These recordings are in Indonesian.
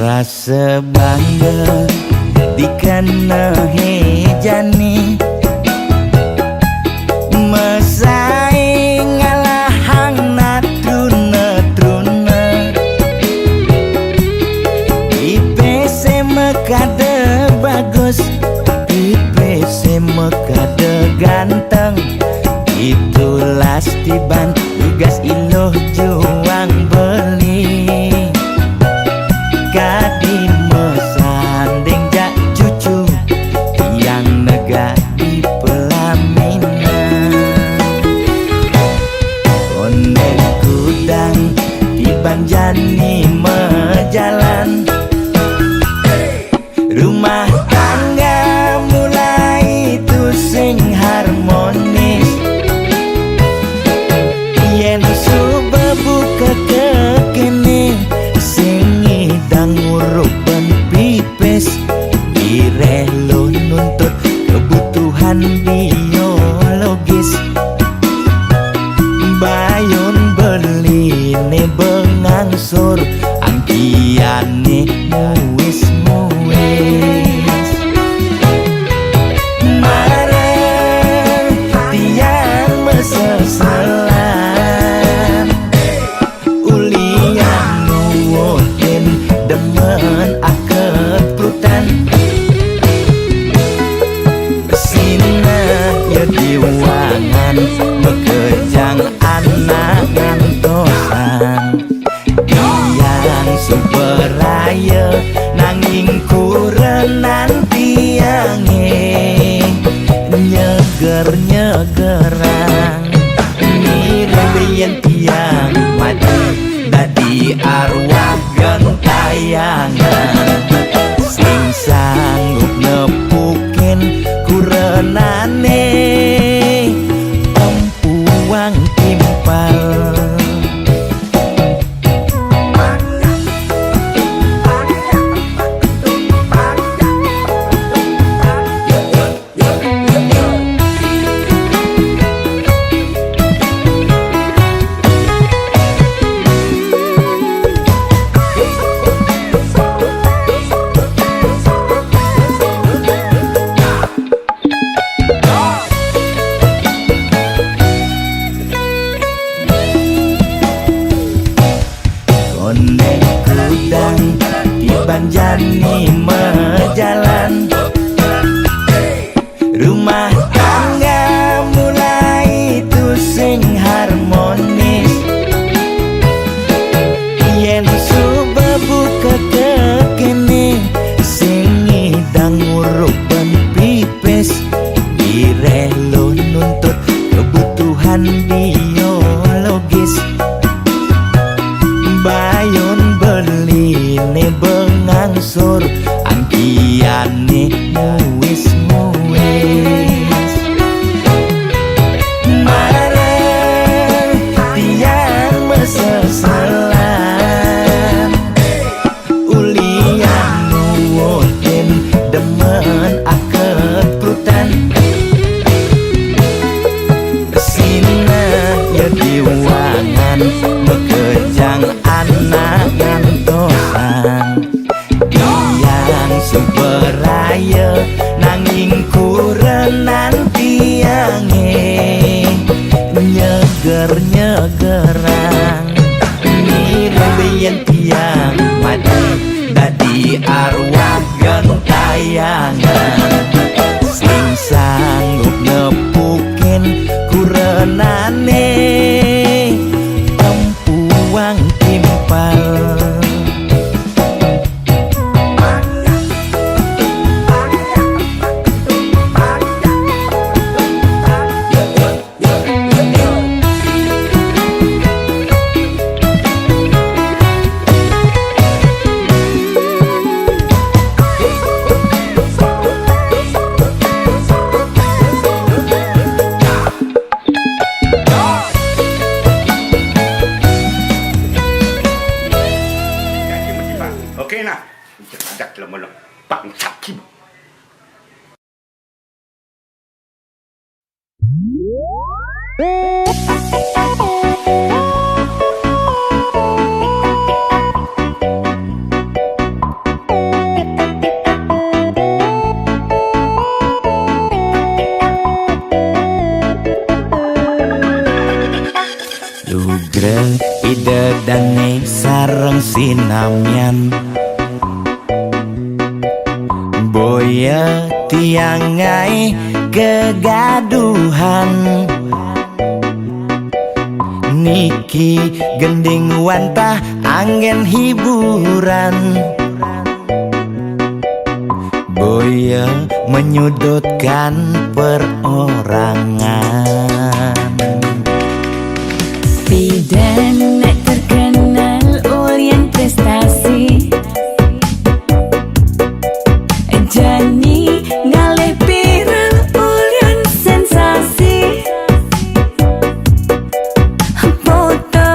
Rasa bangga dikana hejani mesaing ngalahang natruna-truna IPC mekade bagus IPC mekade ganteng itulah tiban tugas iloh juang beli Kadi mesanding jak cucu yang nega di pelaminan Konek kudang di banjani mejalan Rumah tangga mulai tusing harmonis Yen subebu kekene ngurupkan pipes direlo nuntut kebutuhan biologis bayon beli ne bengangsur angkiane muis marah tiang mesesalan ulian nuwuhin demen akep prutan Sina ya diwangan mekejang anak ngantosan Yang superaya nanging kurenan tiange Nyeger-nyegerang Nirembeyan tiang mati dadi arwah gentayangan sing sanggup nepukin kurenane empuang timpal Konek kudang di banjani mejalan Rumah tangga mulai tusing harmonis Yen subebu kekene sing ngidang ngurupkan pipes direlo nuntut kebutuhan biologis bayon beli ne bengangsur angkiane muis marah tiang mesesalan ulian nuwuhin demen akep prutan Sina ya diwangan mekejang anak ngantosan Yang superaya nanging kurenan tiange Nyeger-nyegerang Nirembeyan tiang mati dadi arwah gentayangan Sing sanggup nepukin kurenane empuang timpal kena. Ada dalam mana bangsat Kim. Lugreng ide dange sareng sinamyan Boya tiangai kegaduhan Niki gending wantah angin hiburan Boya menyudutkan perorangan Bidan nak terkenal ulyan prestasi Jani ngalih viral ulyan sensasi Foto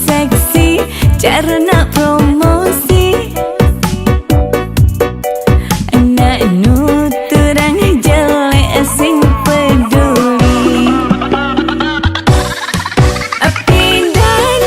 seksi cara nak promosi Nak nuturang jelek sing peduli Bidan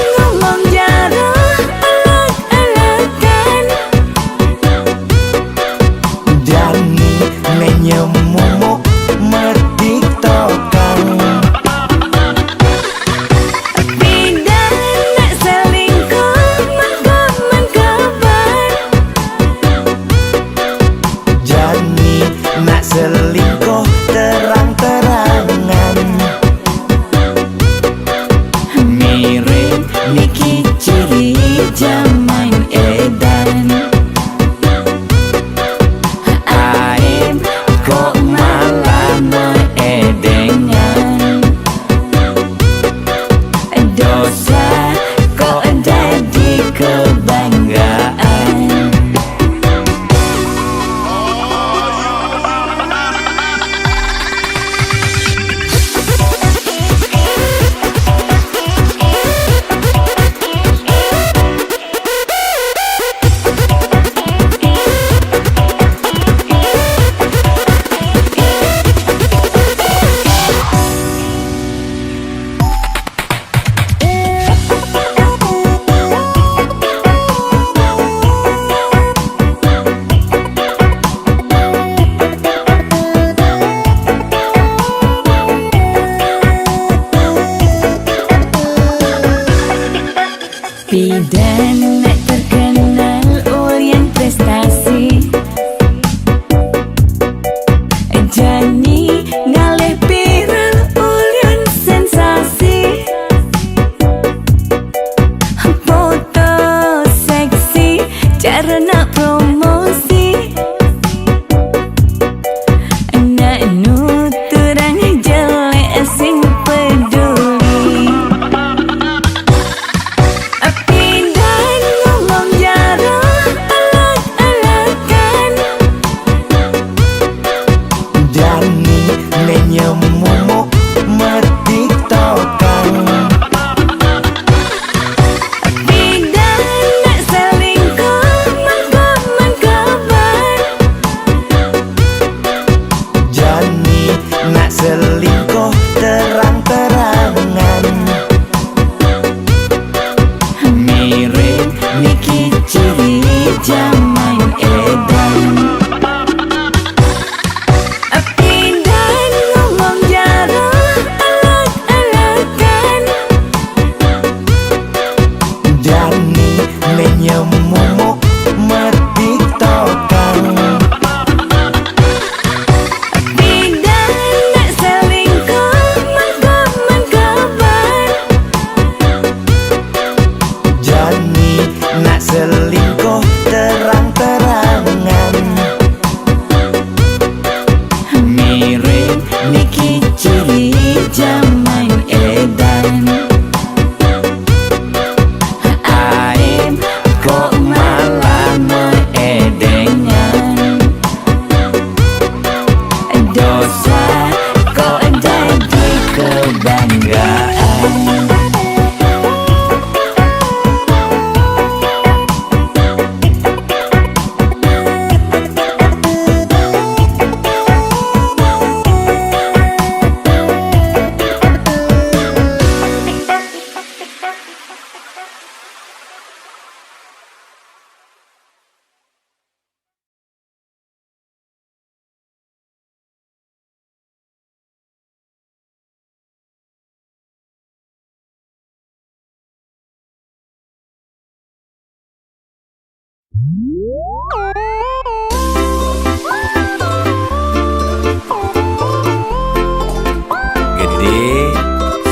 Gede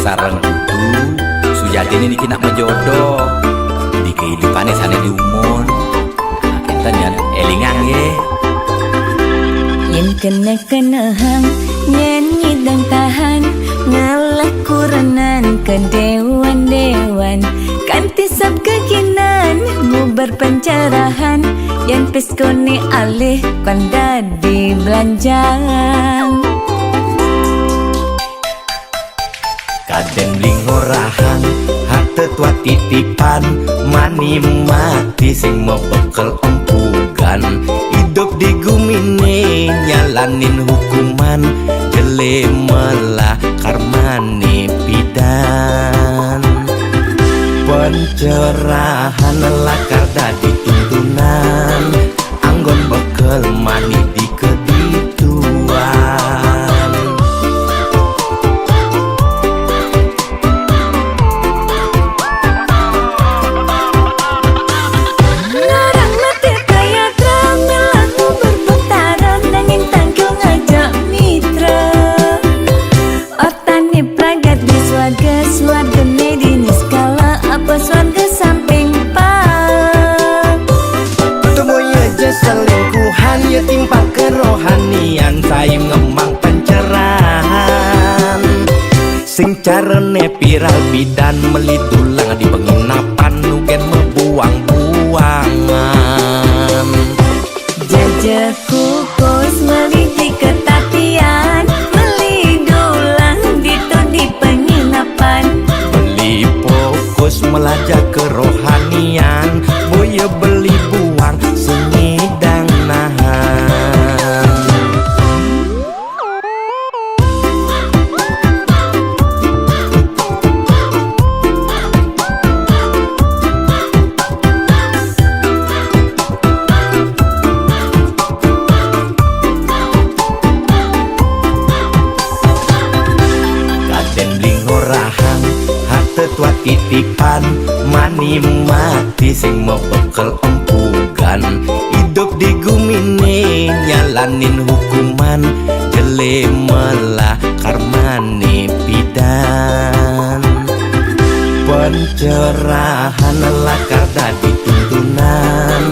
sarang kudu Sujati ini dikina jodoh di kehidupan sana di umur. Kita nyan elingan ye. Yen kena hang nyanyi dan tahan ngalah kuranan ke dewan-dewan kanti sab kekinan mu berpencerahan yang peskone alih kanda di belanjaan. Kadang bling orahan hate tua titipan mani mati sing mau bekel empugan hidup di gumine nyalanin hukuman jele melah karmane pidan pencerahan lakar dadi tuntunan anggon bekel mani di kedituan. Swarga medini skala apa swarga samping pak Temoy aja selingkuhan ya timpa kerohanian saim ngemang pencerahan sing carane viral bidan melidulang di penginapan nugen membuang-buangan jajah kukus meliti ketatian melidulang ditu di penginapan beli fokus melajak kerohanian boya beli buang sengidang nahan. Tua titipan mani mati sing mau bekel empugan hidup di gumine nyalanin hukuman jele melah karmane pidan pencerahan lakar dadi tuntunan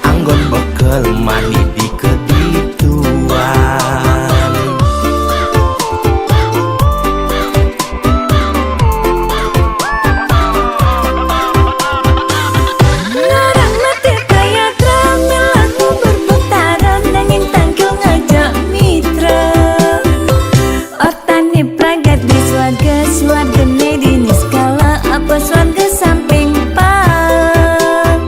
anggon bekel mani di kedituan. Swarga medini skala apa swarga samping pak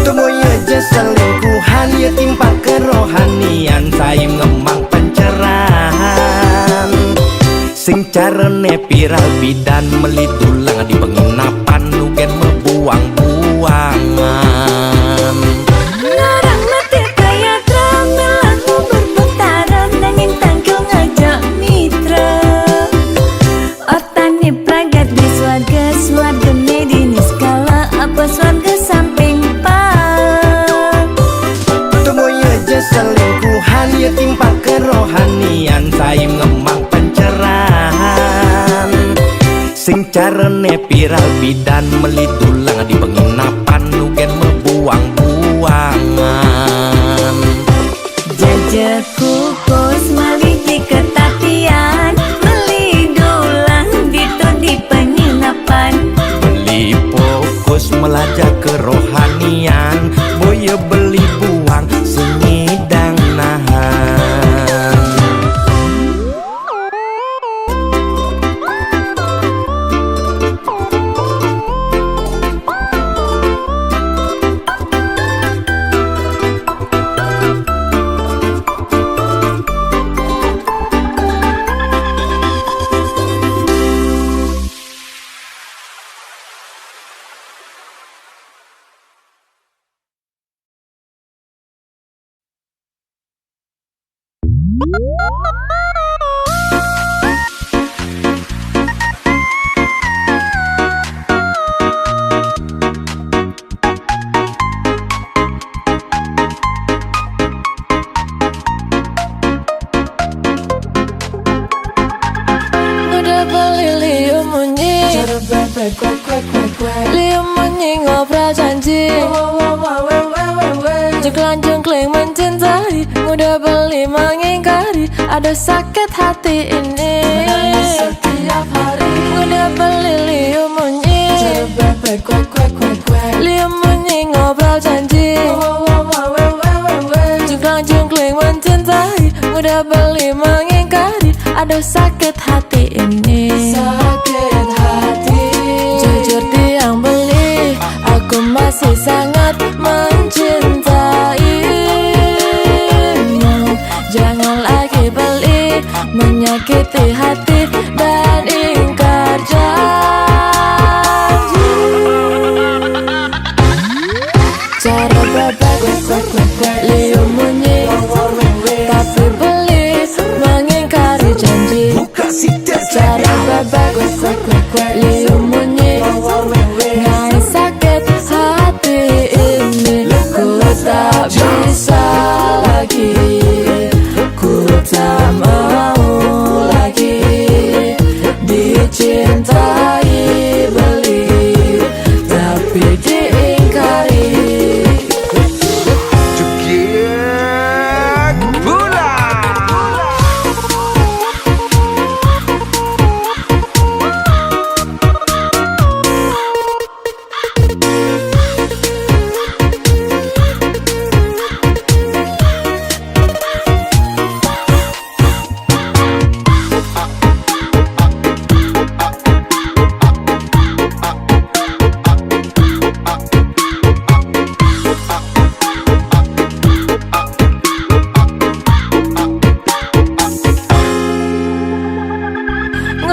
Temoy aja selingkuhan ya timpa kerohanian saim ngemang pencerahan sing carane viral bidan melidulang di penginapan nugen membuang-buangan ngarang mati kaya tramel aku berbentaran nanging tanggung aja mitra otani pragat di swarga medini skala apa swarga samping pak Temoy aja selingkuhan ya timpa kerohanian saim ngemang pencerahan sing carane viral bidan melidulang di penginapan nugen membuang-buangan jajah kukus maliki ketatian melidulang ditu di penginapan beli fokus melajak kerohanian boya beli buang sengidang nahan. Jengklang-jengkling mencintai, mudah beli mengingkari, ada sakit hati ini. Setiap hari mudah beli liu munyi, liu munyi ngobrol janji. Jengklang-jengkling mencintai, mudah beli mengingkari, ada sakit hati ini. Sakit hati. Jujur tiang beli, aku masih sangat mencintaimu. Jangan lagi beli, menyakiti hati dan ingkar janji. Cara bebek, liu munyi, tapi beli mengingkari janji. Cara bebek, liu munyi, ngai sakit hati ini. Ku tak bisa lagi, ku tak mau lagi dicintai beli, tapi diingkari. Cukik pula.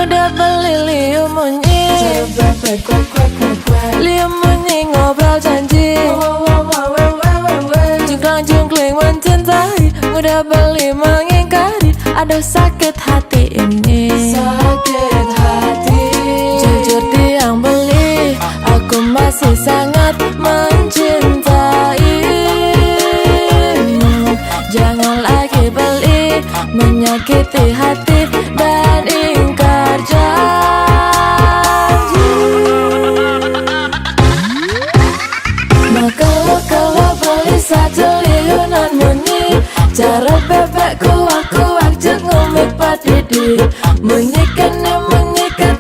Udah beli liu munyi, liu munyi ngobrol janji. Jengklang-jengkling mencintai, mudah beli mengingkari, ada sakit hati ini. Sakit hati. Jujur tiang beli, aku masih sangat mencintaimu. Jangan lagi beli, menyakiti hati dan ingkar janji. Maka kalau beli satu liunan munyi, cara bebekku aku ajak ngomit padidi. Menyikan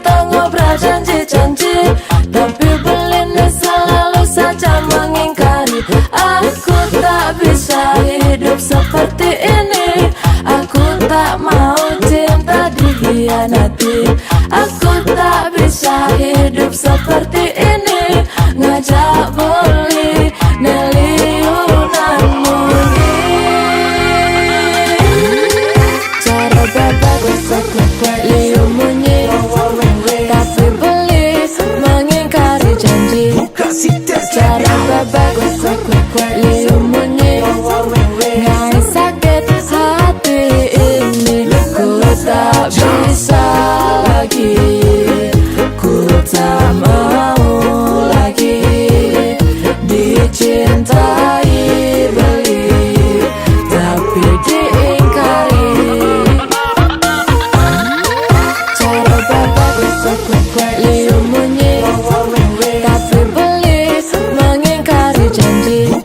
tau ngobrol janji-janji, tapi beli selalu saja mengingkari. Aku tak bisa hidup seperti ini, aku tak mau cinta dikhianati. Aku tak bisa hidup seperti ini, ngajak beli neliunan munyi. Cara bebek, liu munyi, tapi beli mengingkari janji. Cara bebek, liu munyi, ngai sakit hati ini. Ku tak bisa lagi, ku tak mau lagi dicintai beli, tapi diingkari. Cara bebek, liu munyi, tapi beli mengingkari janji.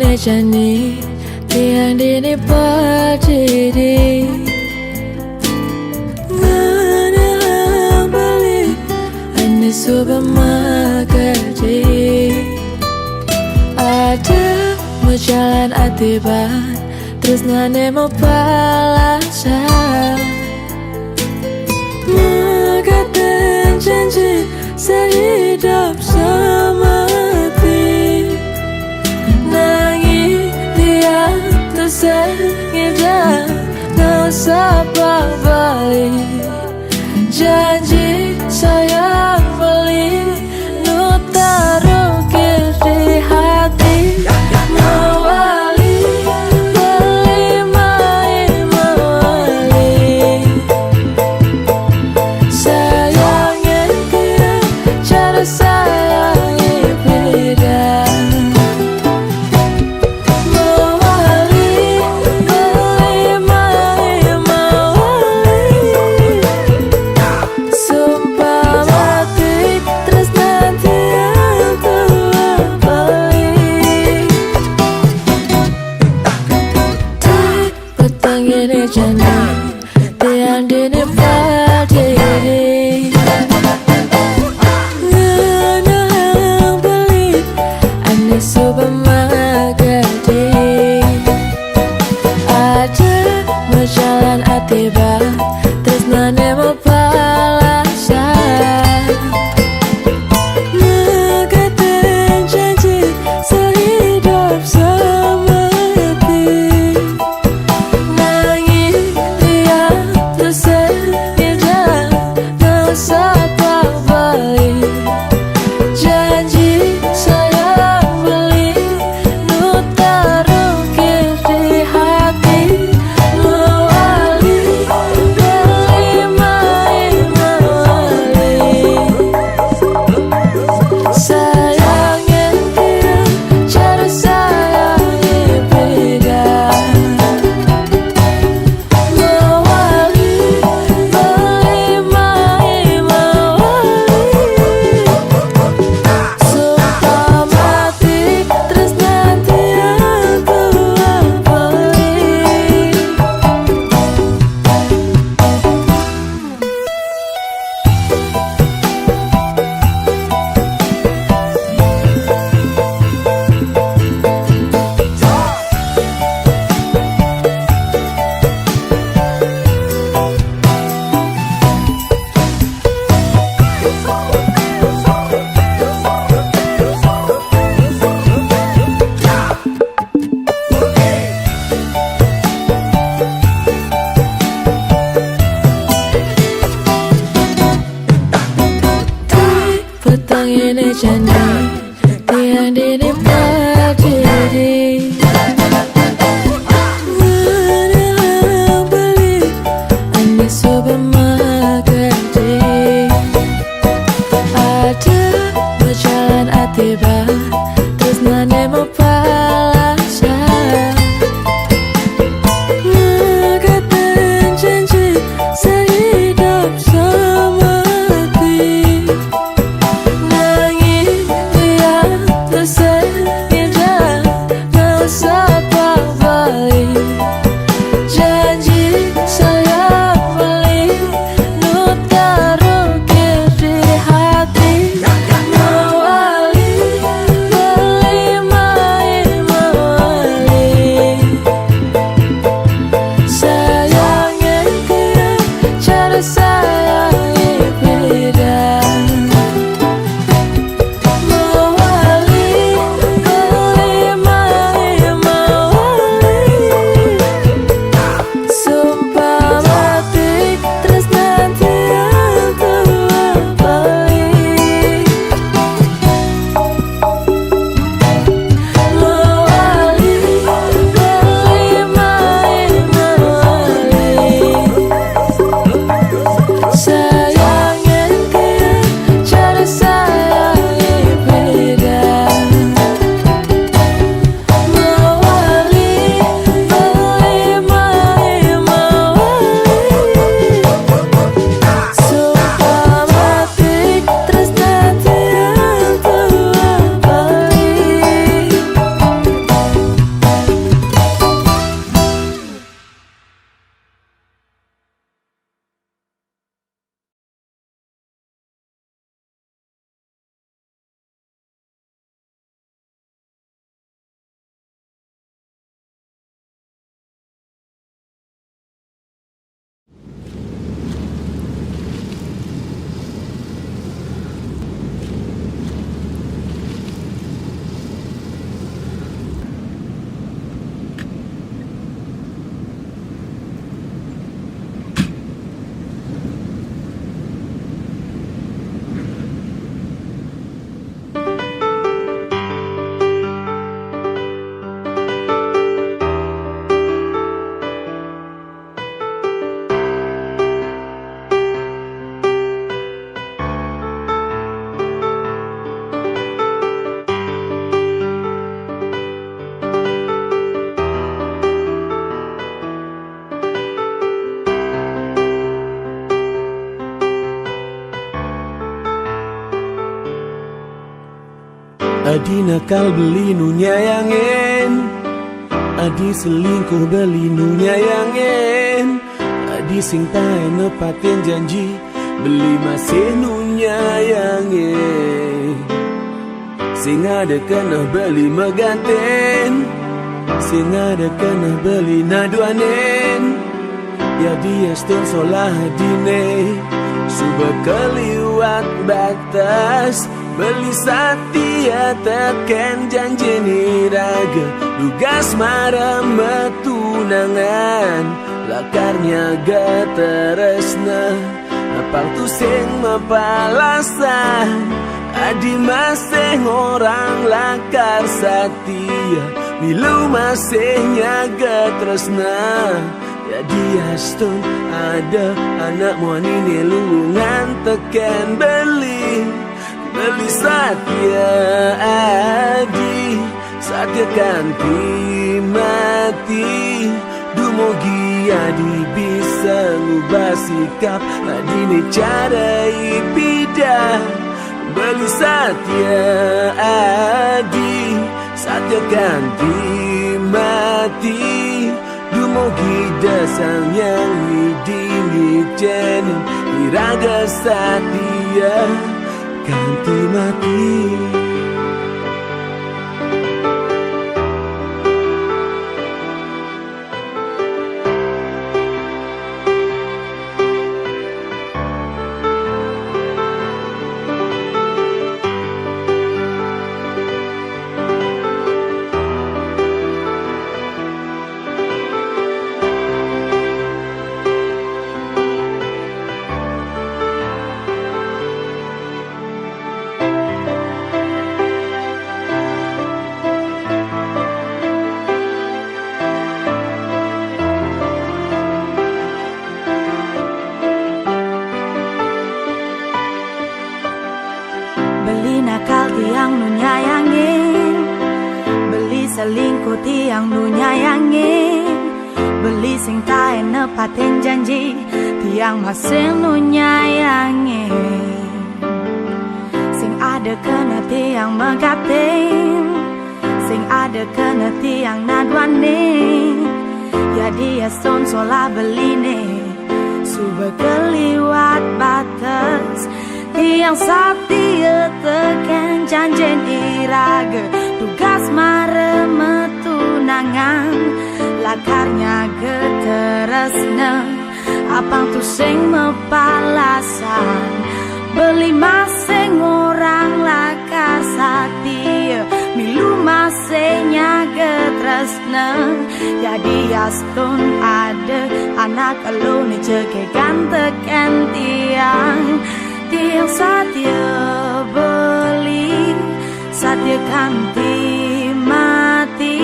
ini jani tiang dini berdiri. Ngana beli ini supermarket. Ada mau jalan atiban terus ngane mau balasan. Mengatakan janji sehidup semati. Nangis dia tersengit dan sabar balik. Janji sayang beli nu taruh di hati. Mawali beli main mawali. Sayangnya dia cara sayangi beda. Mawali beli main mawali. Sumpah mati terus nanti aku balik. Di petang ini jani tiang dini berdiri. Ngana beli ane supermarket. Ada mau jalan atiba terus nane mau balasan. Mengatakan janji sehidup semati. Nangis dia tersengit dan sabar balik. Janji sayang beli nu taruh di hati. Mawali beli main mawali. Sayangnya dia cara sayangi beda. Mawali beli main mawali. Sumpah mati terus nanti aku balik. Di petang ini jani tiang dini berdiri. Ngana beli ane supermarket. Ada mau jalan atiba terus nane mau balasan. Mengatakan janji sehidup semati. Nangis Adi nakal beli nu nyayangin, adi selingkuh beli nu nyayangin, adi sing tae nepatin janji beli masih nu nyayangin. Sing ada kena beli megantin, sing ada kena beli naduanin. Ya dia stun solah dine suba keliwat batas, beli satia teken janji niraga, dugas marah metunangan, lakarnya gak teresna, apang tu sing mapalasan. Adi masih orang lakar satia, milu masih nyaga tresna. Ya dia stun ada anak muani nelungan teken beli satia adi, satia kanti mati. Dumogi adi bisa ngubah sikap, adi ni cara ipidah. Beli satia adi, satia kanti mati. Dumogi dasang yang hidingi jenin, iraga satia kanti mati. Beli nakal tiang nu nyayangin, beli selingkuh tiang nu nyayangin, beli sing tae nepatin janji tiang masih nu nyayangin. Sing ada kena tiang megatin, sing ada kena tiang naduanin. Ya dia son sola beline suba keliwat batas, tiang satia teken janjen iraga, tugas mare metunangan, lakarnya geteresna, apang tu sing mepalasan. Beli masing orang lakar satia, milu masenya getresna. Jadi astun ada anak elu ni cekekan teken tiang satia beli, satia kanti mati.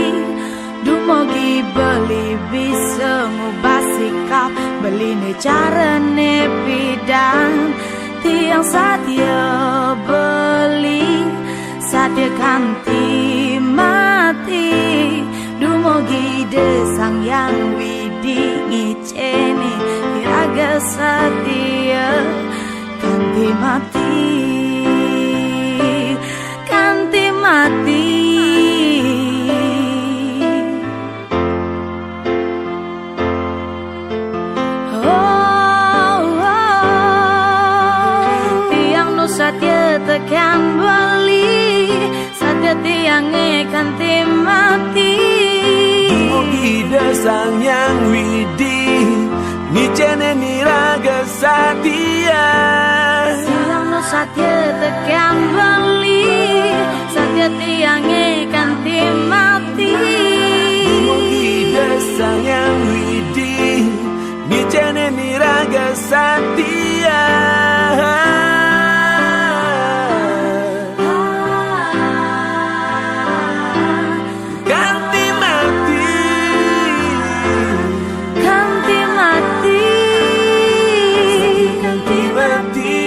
Dumogi beli bisa ngubah sikap, beli ne cara ne bidang. Tiang satia beli, satia kanti mati. Dumogi desang yang widi ngiceni, iraga satia kanti mati, kanti mati. Oh, tiang nu satia tekan beli, satia tiang kanti mati. Dumogi dasang yang widi, ni cene ni raga satia. Silang no satia tekan beli, satia tiang kanti mati. Dumogi dasang yang widi, ni cene ni raga satia. Kanti mati, Kanti mati, kanti mati.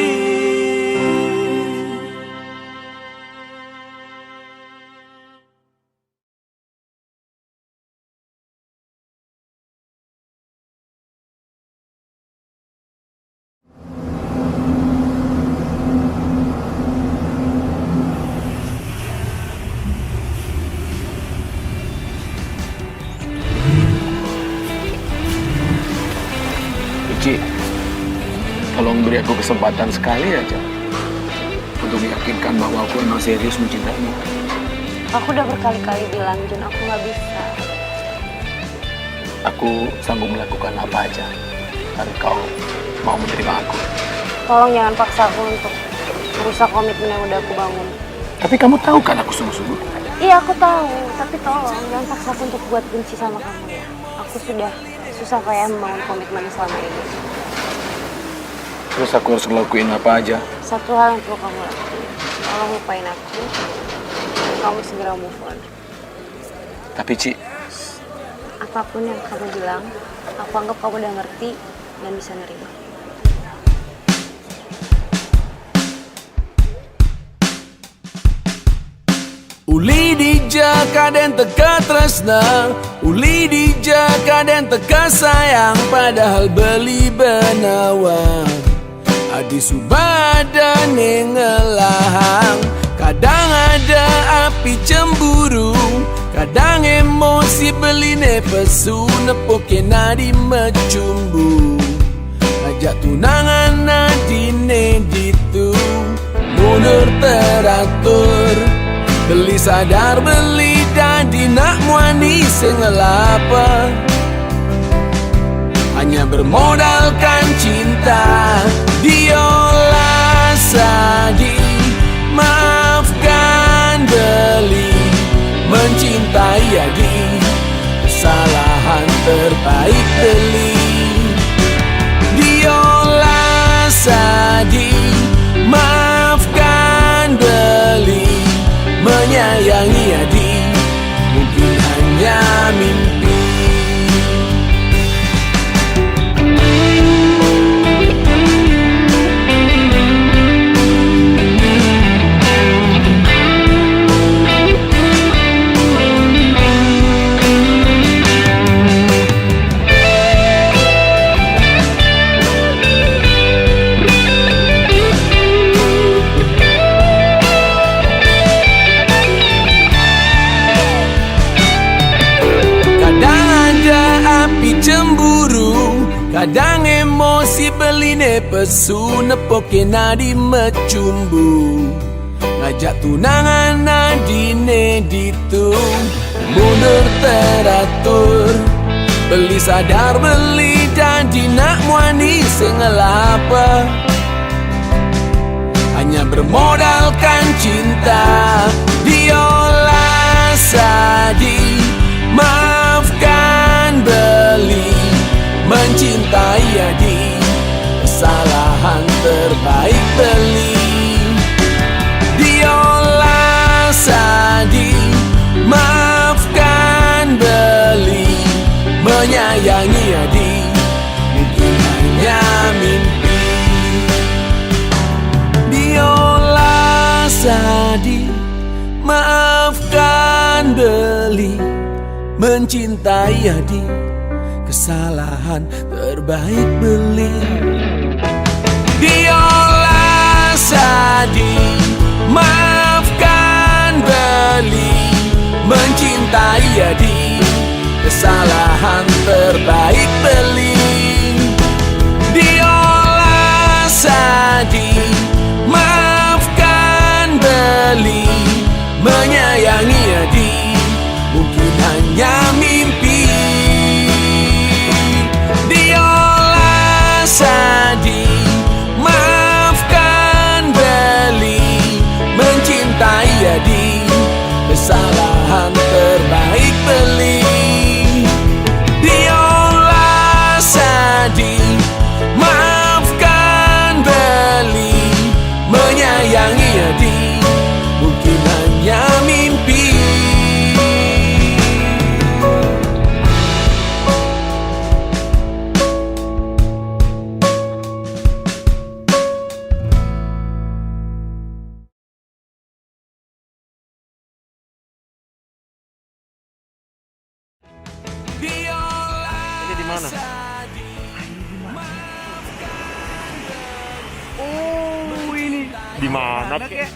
Tolong beri aku kesempatan sekali aja untuk meyakinkan bahwa aku memang serius mencintaimu. Aku udah berkali-kali bilang, Jun, aku nggak bisa. Aku sanggup melakukan apa aja dan kau mau menerima aku. Tolong jangan paksa aku untuk merusak komitmen yang udah aku bangun. Tapi kamu tahu kan aku sungguh-sungguh. Iya, aku tahu. Tapi tolong jangan paksa aku untuk buat benci sama kamu ya. Aku sudah susah kayak membangun komitmen selama ini. Terus aku harus ngelakuin apa aja? Satu hal yang perlu kamu lakuin. Tolong lupain aku. Dan kamu segera move on. Tapi Ci, Apapun yang kamu bilang, aku anggap kamu udah ngerti dan bisa nerima. uli dijaka dan teka tresna, uli dijaka dan teka sayang, padahal beli benawang adi subada nengelahang. Kadang ada api cemburu, kadang emosi beline pesu, nepoke nadi mecumbu, ajak tunangan nadine ditu, mundur teratur, beli sadar beli dadi nak muani sengelapa, hanya bermodalkan cinta, diolah sadi, maafkan beli, mencintai adi, kesalahan terbaik beli, diolah sadi, maafkan beli, menyayangi adi, mungkin hanya mimpi. Cemburu, kadang emosi beline pesu, nepoke nadi mecumbu, ngajak tunangan nadine ditu, mundur teratur, beli sadar beli janji nak muani sengelapa, hanya bermodalkan cinta, diolah sadi, maafkan beli, mencintai adi, kesalahan terbaik beli, diolah sadi, maafkan beli, menyayangi adi, mungkin hanya mimpi, diolah sadi, maafkan beli, mencintai adi, kesalahan terbaik beli, diolah sadi, maafkan beli, mencintai adi, kesalahan terbaik beli, diolah sadi, maafkan beli, menyayangi adi, mungkin hanya mimpi, diolah sadi, maafkan beli, mencintai adi, kesalahan terbaik beli, diolah sadi, maafkan beli, menyayangi adi, mungkin hanya mimpi. Ini di mana? Oh, ini di mana kek?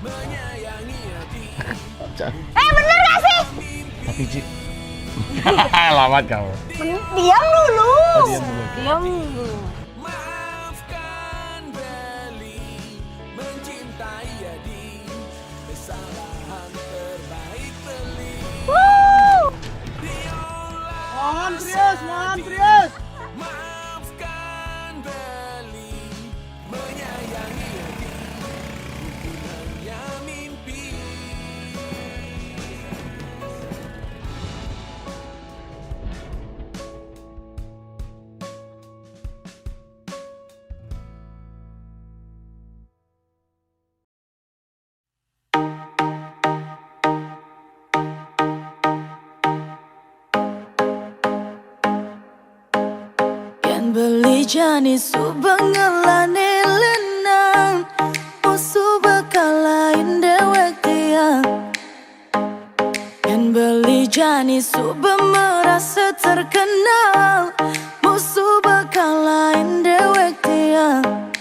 Menyayangi Bener gak sih? Tapi Ci, lawan kau. Diam dulu. Diam dulu. Diam dulu. Mohon Trias. Beli jani subangalane lenang musuh bakalain dewek tiang. Yang beli jani suba merasa terkenal musuh bakalain dewek tiang.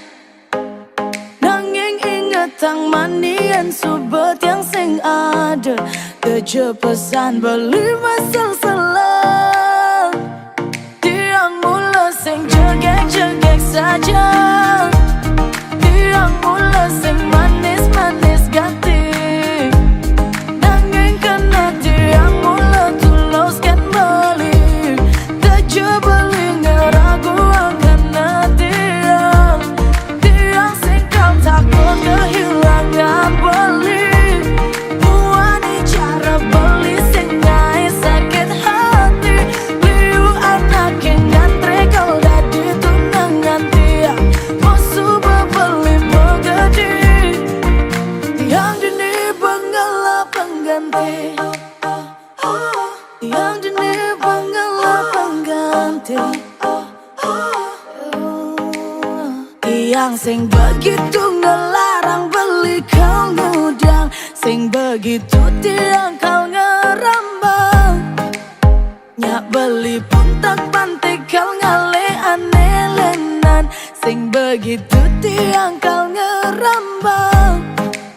Nanging inget tang mandian subet yang sing ada kejepesan beli masal salah. Tiang mula sing jegek-jegek saja. Tiang mula sing manis-manis ganti. Nanging kena tiang mula tuluskan balik. Terjebeli ngeragu kena tiang. Tiang sing kau takut kehilangan beli. Buani cara beli sing nyai sakit hati. Liu anak yang ngantre kau dadi tunangan tiang. Musuh bebeli menggadi. Tiang dini bengala pengganti. Tiang dini bengala pengganti. Tiang sing begitu ngelarang beli kau ngudang. Sing begitu tiang kau ngerambang. Nyak beli pun tak pantai kau ngale aneh lenan. Sing begitu tiang kau ngerambang.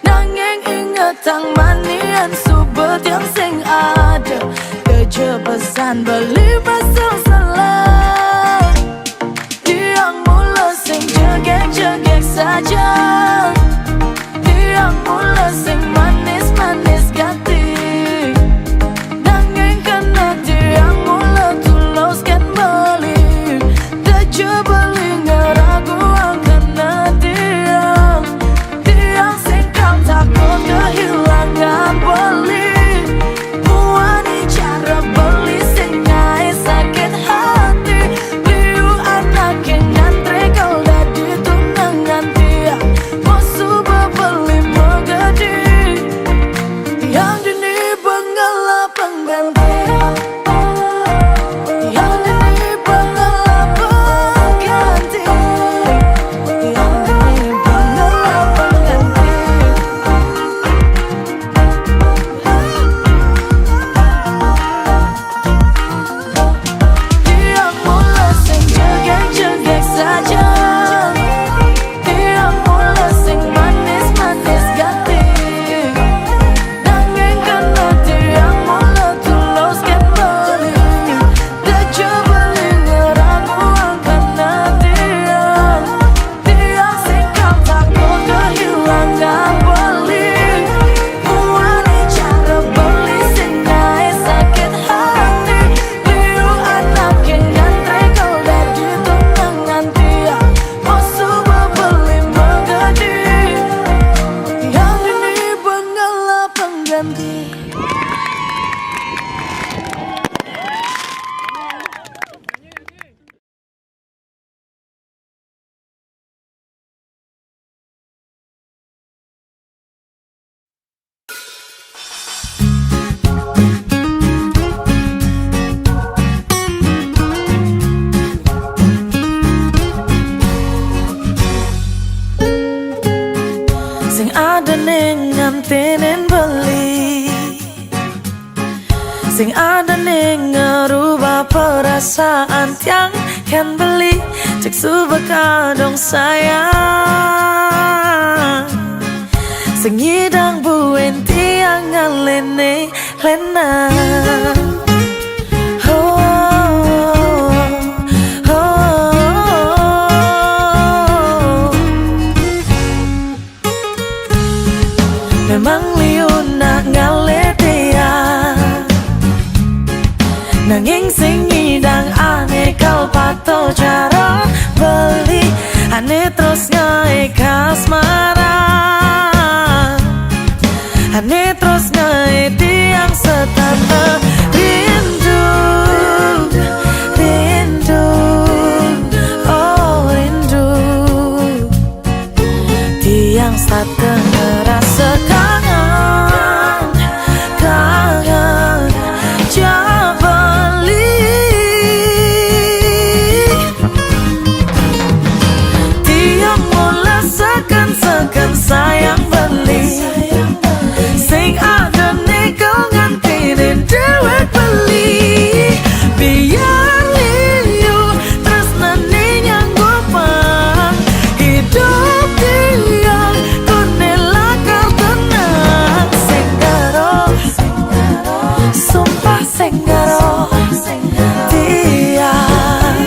Nanging inget tang manian subet yang sing ada kejepesan beli masal salah. Tiang mula sing jegek-jegek saja. Tiang mula sing manis-manis ganti. Nanging kena tiang mula tuluskan balik. Terjebeli ngeragu kena tiang. Tiang sing kau takut kehilangan beli. Buani cara beli sing nyai sakit hati. Liu anak yang ngantre kau dadi tunangan tiang. Musuh bebeli menggadi. Tiang dini bengala pengganti. Tiang dini bengala pengganti. Tiang dini bengala pengganti. Tiang mula sing jegek-jegek saja. Tiang mula sing manis-manis ganti. Nanging kena tiang mula tuluskan balik. Terjebeli ngeragu kena tiang. Tiang sing kau takut kehilangan balik. Buani cara beli sing nyai sakit hati. Liu anak yang ngantre kau dadi tunangan tiang. Musuh bebeli menggadi. Tiang dini bengala pengganti. Sing ada ning ngantinin beli. Sing ada ning ngerubah perasaan tiang kan beli. Cek suba kadong sayang. Sing nyidang buen tiang tiang ngalene lena. Memang liuna ngaletia nanging sing ngidang ane kau pato cara beli ane terus ngae kasmaran ane terus ngae tiang setata rindu rindu oh rindu tiang setata ngerasa kangen kangen jabali tiang mula sekan sayang beli sing ada nego ngantinin dewek beli biar liu tresnane nyanggup hidup tiang kunela kau tenang senggaro sumpah senggaro tiang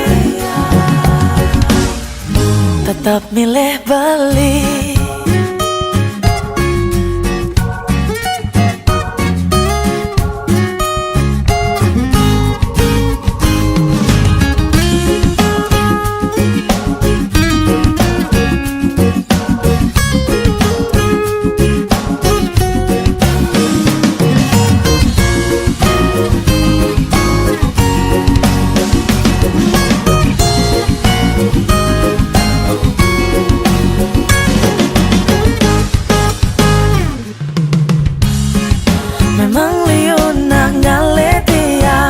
tetap milih beli. Memang liuna ngaletia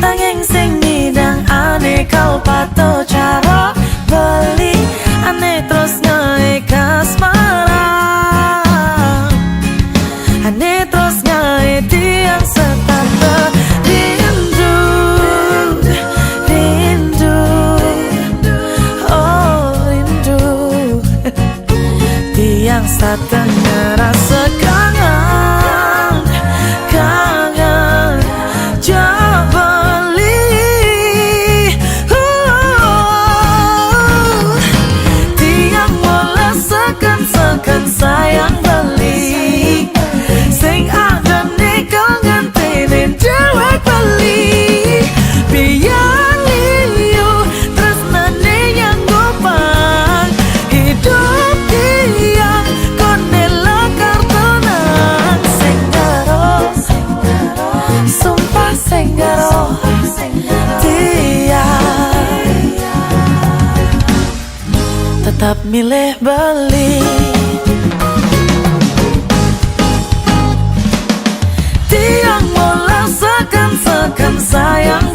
tanging sing ngidang ane kau pato cara beli ane terus ngae kasmaran ane terus ngae tiang setata rindu rindu oh rindu tiang setengah rasa kangen kangen jabali tiang mula sekan sayang beli sing ada nego ngantinin dewek beli biar liu tresnane nyanggup hidup tiang konela kartonan senggaro sumpah senggaro tiang tetap milih beli tiang mula sekan sayang